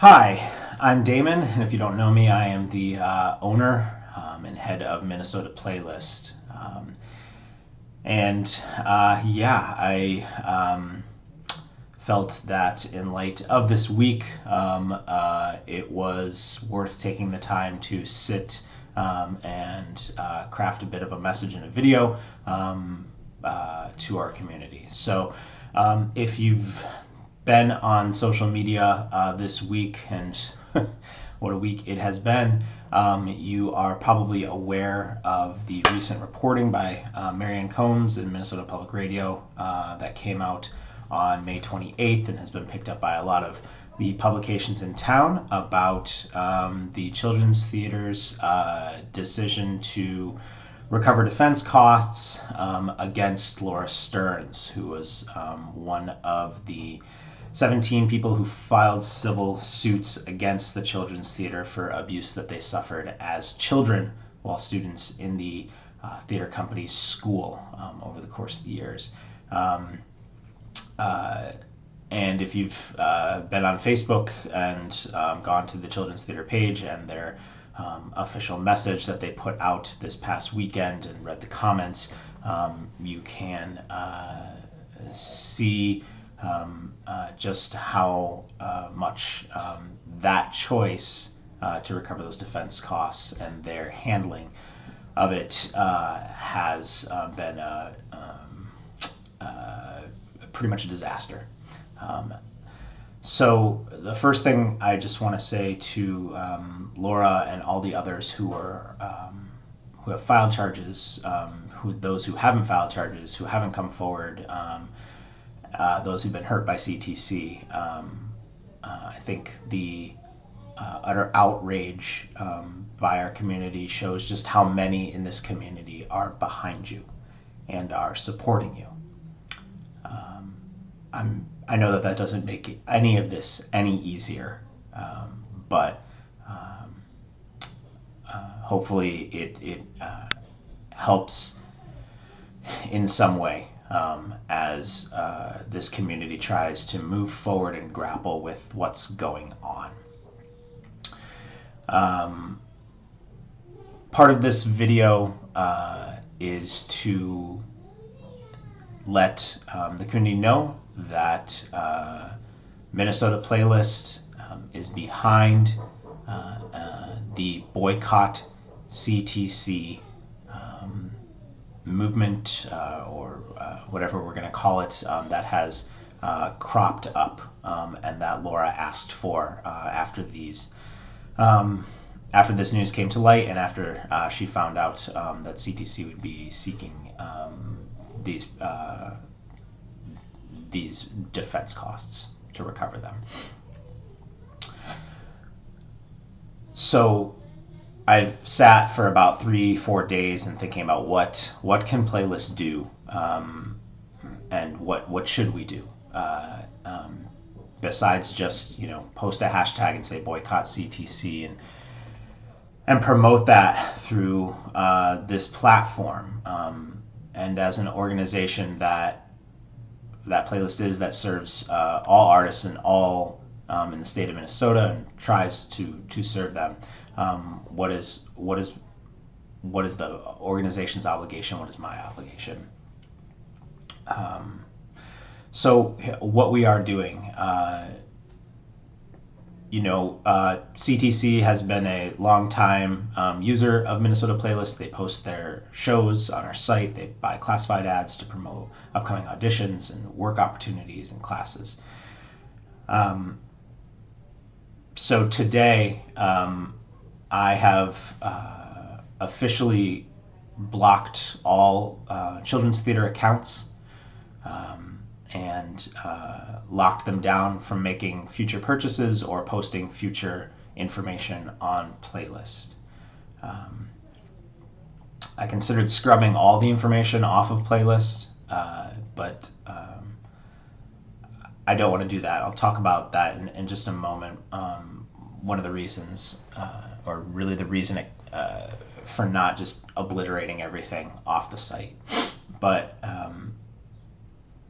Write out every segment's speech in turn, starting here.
Hi, I'm Damon, and if you don't know me, I am the owner and head of Minnesota Playlist. I felt that in light of this week, it was worth taking the time to sit and craft a bit of a message in a video to our community. So if you've been on social media this week, and what a week it has been, you are probably aware of the recent reporting by Marianne Combs in Minnesota Public Radio that came out on May 28th and has been picked up by a lot of the publications in town about the Children's Theater's decision to recover defense costs against Laura Stearns, who was one of the 17 people who filed civil suits against the Children's Theater for abuse that they suffered as children while students in the theater company's school over the course of the years. And if you've been on Facebook and gone to the Children's Theater page and their official message that they put out this past weekend and read the comments, you can see just how much that choice to recover those defense costs and their handling of it has been pretty much a disaster. So the first thing I just want to say to Laura and all the others who have filed charges, those who haven't filed charges, who haven't come forward, those who've been hurt by CTC, I think the utter outrage by our community shows just how many in this community are behind you and are supporting you. I know that doesn't make any of this any easier, but hopefully it helps in some way as this community tries to move forward and grapple with what's going on. Part of this video is to let the community know that Minnesota Playlist is behind the boycott CTC movement, or whatever we're going to call it, that has cropped up and that Laura asked for after this news came to light and after she found out that CTC would be seeking these defense costs to recover them. So I've sat for about 3-4 days and thinking about what can Playlist do, and what should we do, besides just post a hashtag and say boycott CTC and promote that through this platform. And as an organization that Playlist is, that serves all artists and all in the state of Minnesota and tries to serve them. What is the organization's obligation? What is my obligation? So what we are doing, CTC has been a long time user of Minnesota Playlist. They post their shows on our site. They buy classified ads to promote upcoming auditions and work opportunities and classes. So today, I have officially blocked all Children's Theater accounts and locked them down from making future purchases or posting future information on Playlist. I considered scrubbing all the information off of Playlist, but I don't want to do that. I'll talk about that in just a moment. One of the reasons, or really the reason for not just obliterating everything off the site. But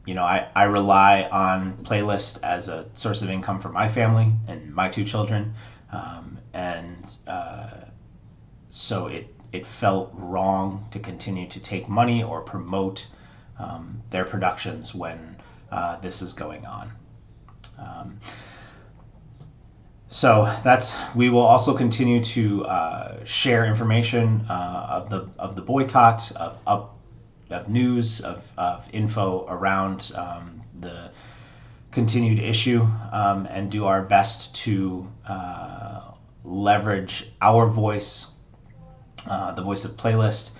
I rely on Playlist as a source of income for my family and my two children, and so it felt wrong to continue to take money or promote their productions when this is going on. So we will also continue to share information of the boycott, of news, of info around the continued issue, and do our best to leverage our voice, the voice of Playlist,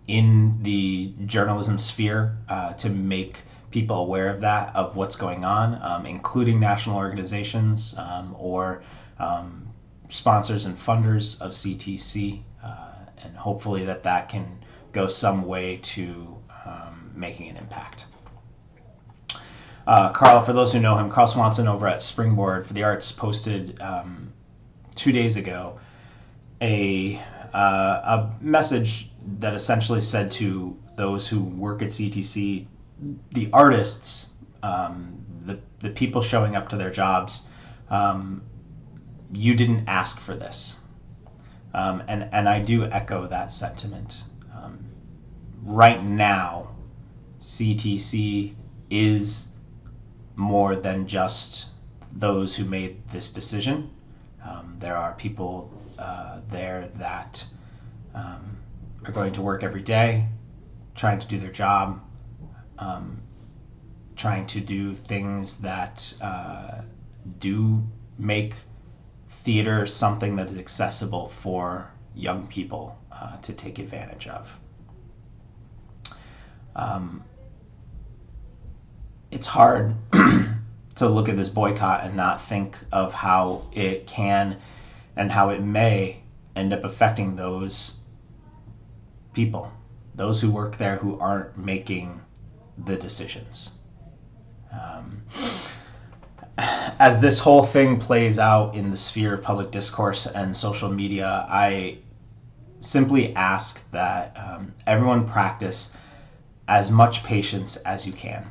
in the journalism sphere, to make people aware of that, of what's going on, including national organizations or sponsors and funders of CTC, and hopefully that can go some way to making an impact. Carl, for those who know him, Carl Swanson over at Springboard for the Arts posted 2 days ago a message that essentially said to those who work at CTC, the artists, the people showing up to their jobs, you didn't ask for this. And I do echo that sentiment. Right now, CTC is more than just those who made this decision. There are people there that are going to work every day, trying to do their job, trying to do things that do make theater something that is accessible for young people to take advantage of. It's hard to look at this boycott and not think of how it can and how it may end up affecting those people, those who work there who aren't making the decisions. As this whole thing plays out in the sphere of public discourse and social media, I simply ask that everyone practice as much patience as you can.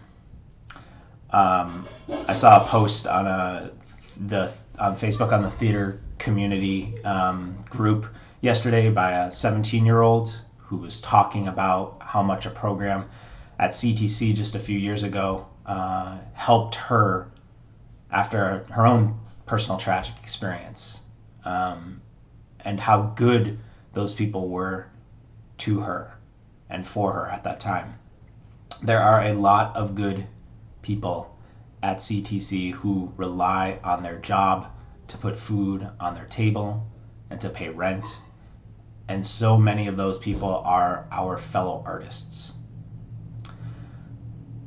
I saw a post on Facebook on the theater community group yesterday by a 17-year-old who was talking about how much a program at CTC just a few years ago helped her after her own personal tragic experience, and how good those people were to her and for her at that time. There are a lot of good people at CTC who rely on their job to put food on their table and to pay rent, and so many of those people are our fellow artists.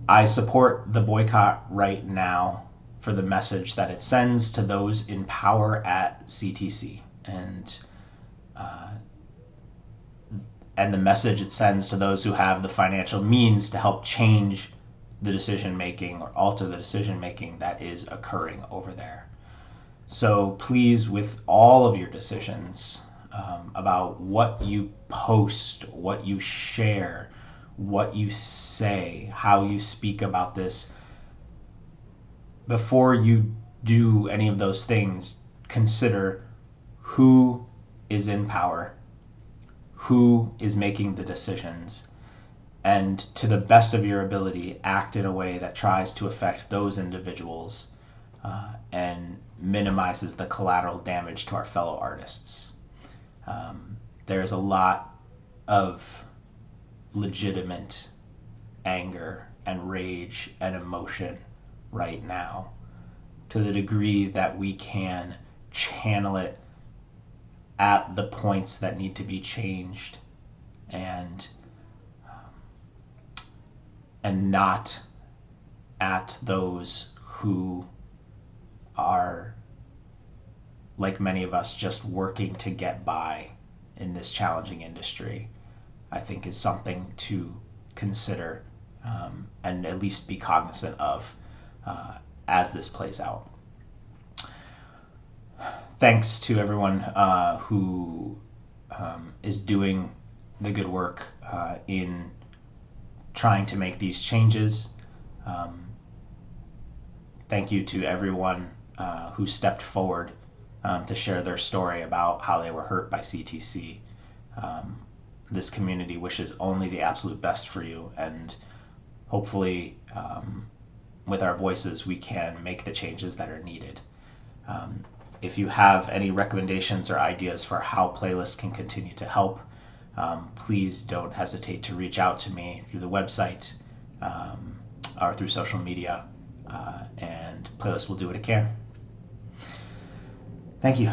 I support the boycott right now for the message that it sends to those in power at CTC, and the message it sends to those who have the financial means to help change the decision making or alter the decision making that is occurring over there. So please, with all of your decisions about what you post, what you share, what you say, how you speak about this, before you do any of those things, consider who is in power, who is making the decisions, and to the best of your ability, act in a way that tries to affect those individuals and minimizes the collateral damage to our fellow artists. There's a lot of legitimate anger and rage and emotion right now. To the degree that we can channel it at the points that need to be changed, and not at those who are, like many of us, just working to get by in this challenging industry, I think is something to consider and at least be cognizant of as this plays out. Thanks to everyone who is doing the good work in trying to make these changes. Thank you to everyone who stepped forward to share their story about how they were hurt by CTC. This community wishes only the absolute best for you, and hopefully with our voices we can make the changes that are needed. If you have any recommendations or ideas for how Playlist can continue to help, please don't hesitate to reach out to me through the website or through social media, and Playlist will do what it can. Thank you.